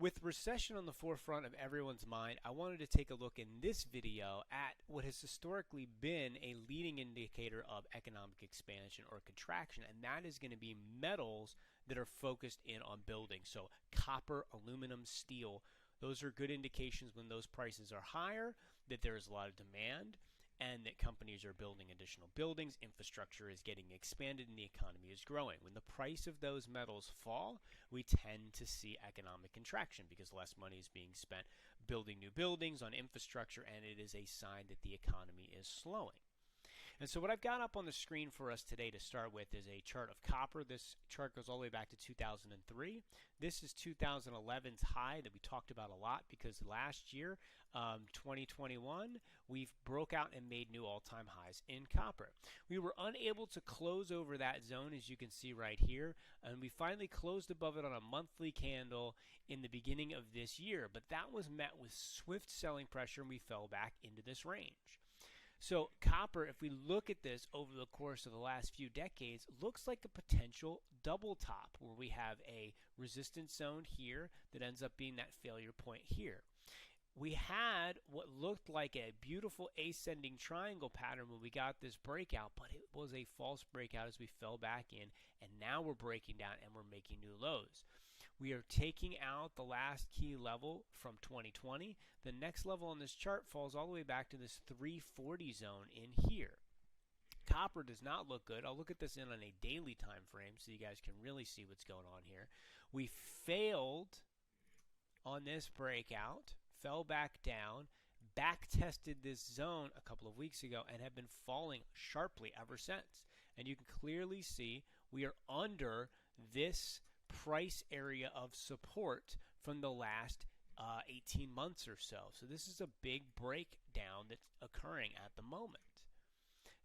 With recession on the forefront of everyone's mind, I wanted to take a look in this video at what has historically been a leading indicator of economic expansion or contraction, and that is going to be metals that are focused in on building. So copper, aluminum, steel, those are good indications when those prices are higher, that there is a lot of demand, and that companies are building additional buildings, infrastructure is getting expanded, and the economy is growing. When the price of those metals fall, we tend to see economic contraction because less money is being spent building new buildings on infrastructure, and it is a sign that the economy is slowing. And so what I've got up on the screen for us today to start with is a chart of copper. This chart goes all the way back to 2003. This is 2011's high that we talked about a lot because last year, 2021, we've broke out and made new all-time highs in copper. We were unable to close over that zone, as you can see right here, and we finally closed above it on a monthly candle in the beginning of this year, but that was met with swift selling pressure and we fell back into this range. So copper, if we look at this over the course of the last few decades, looks like a potential double top where we have a resistance zone here that ends up being that failure point here. We had what looked like a beautiful ascending triangle pattern when we got this breakout, but it was a false breakout as we fell back in, and now we're breaking down and we're making new lows. We are taking out the last key level from 2020. The next level on this chart falls all the way back to this 340 zone in here. Copper does not look good. I'll look at this in on a daily time frame so you guys can really see what's going on here. We failed on this breakout, fell back down, back tested this zone a couple of weeks ago, and have been falling sharply ever since. And you can clearly see we are under this price area of support from the last 18 months or so. So this is a big breakdown that's occurring at the moment.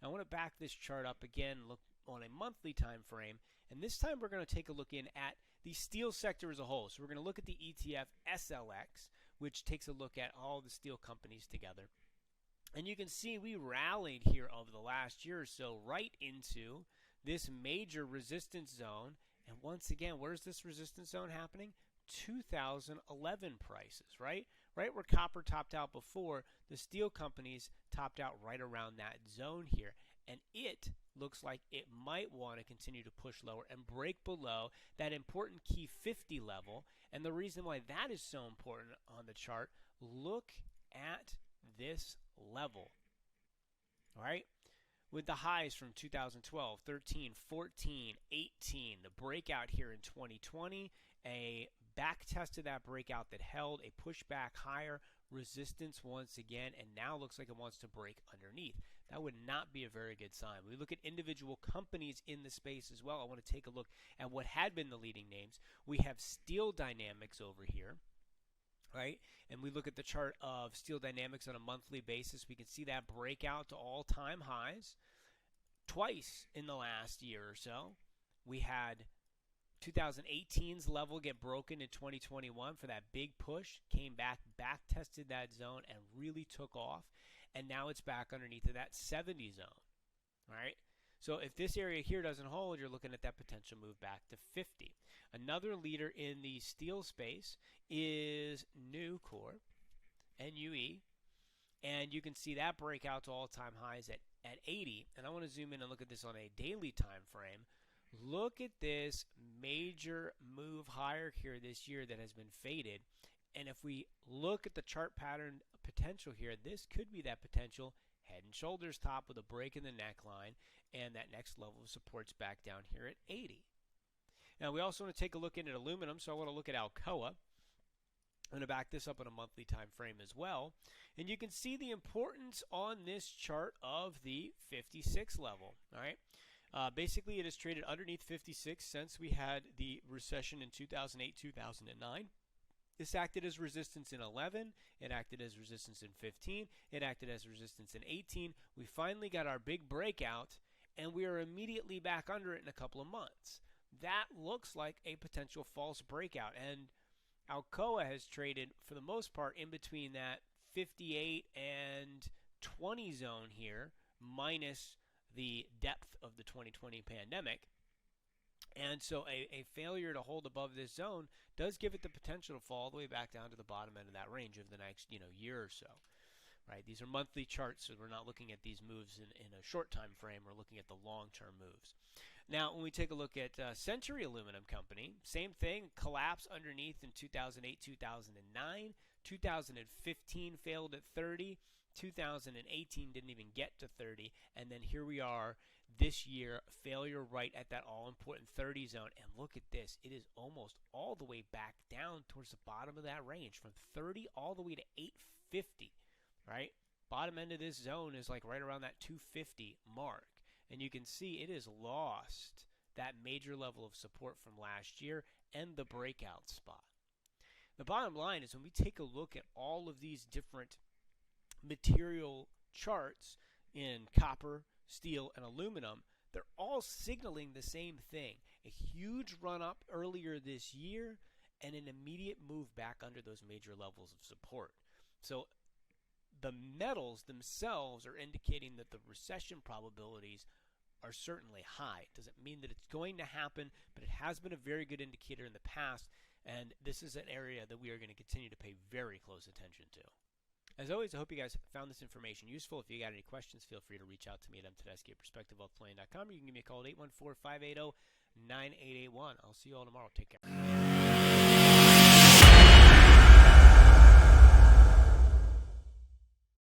Now I want to back this chart up again, look on a monthly time frame, and this time we're going to take a look in at the steel sector as a whole. So we're going to look at the ETF SLX, which takes a look at all the steel companies together. And you can see we rallied here over the last year or so right into this major resistance zone. And once again, where's this resistance zone happening? 2011 prices, right? Right where copper topped out before, the steel companies topped out right around that zone here. And it looks like it might want to continue to push lower and break below that important key 50 level. And the reason why that is so important on the chart, look at this level. All right? With the highs from 2012, 13, 14, 18, the breakout here in 2020, a back test to that breakout that held, a pushback higher, resistance once again, and now looks like it wants to break underneath. That would not be a very good sign. We look at individual companies in the space as well. I want to take a look at what had been the leading names. We have Steel Dynamics over here. Right? And we look at the chart of Steel Dynamics on a monthly basis. We can see that breakout to all-time highs twice in the last year or so. We had 2018's level get broken in 2021 for that big push, came back tested that zone, and really took off. And now it's back underneath of that 70 zone. All right? So if this area here doesn't hold, you're looking at that potential move back to 50. Another leader in the steel space is Nucor, NUE, and you can see that breakout to all-time highs at 80. And I want to zoom in and look at this on a daily time frame. Look at this major move higher here this year that has been faded. And if we look at the chart pattern potential here, this could be that potential head and shoulders top with a break in the neckline, and that next level of support's back down here at 80. Now we also want to take a look at aluminum, so I want to look at Alcoa. I'm going to back this up on a monthly time frame as well, and you can see the importance on this chart of the 56 level. All right, basically it has traded underneath 56 since we had the recession in 2008-2009. This acted as resistance in 11, it acted as resistance in 15, it acted as resistance in 18. We finally got our big breakout, and we are immediately back under it in a couple of months. That looks like a potential false breakout, and Alcoa has traded, for the most part, in between that 58 and 20 zone here, minus the depth of the 2020 pandemic. And so a failure to hold above this zone does give it the potential to fall all the way back down to the bottom end of that range over the next year or so. Right? These are monthly charts, so we're not looking at these moves in a short time frame. We're looking at the long-term moves. Now, when we take a look at Century Aluminum Company, same thing, collapse underneath in 2008, 2009. 2015 failed at 30. 2018 didn't even get to 30. And then here we are this year, failure right at that all-important 30 zone. And look at this. It is almost all the way back down towards the bottom of that range, from 30 all the way to 850. Right? Bottom end of this zone is like right around that 250 mark. And you can see it has lost that major level of support from last year and the breakout spot. The bottom line is when we take a look at all of these different material charts in copper, steel, and aluminum, they're all signaling the same thing. A huge run up earlier this year and an immediate move back under those major levels of support. So the metals themselves are indicating that the recession probabilities are certainly high. It doesn't mean that it's going to happen, but it has been a very good indicator in the past, and this is an area that we are going to continue to pay very close attention to. As always, I hope you guys found this information useful. If you got any questions, feel free to reach out to me at mtedeschi@perspectivewealthplanning.com. You can give me a call at 814-580-9881. I'll see you all tomorrow. Take care.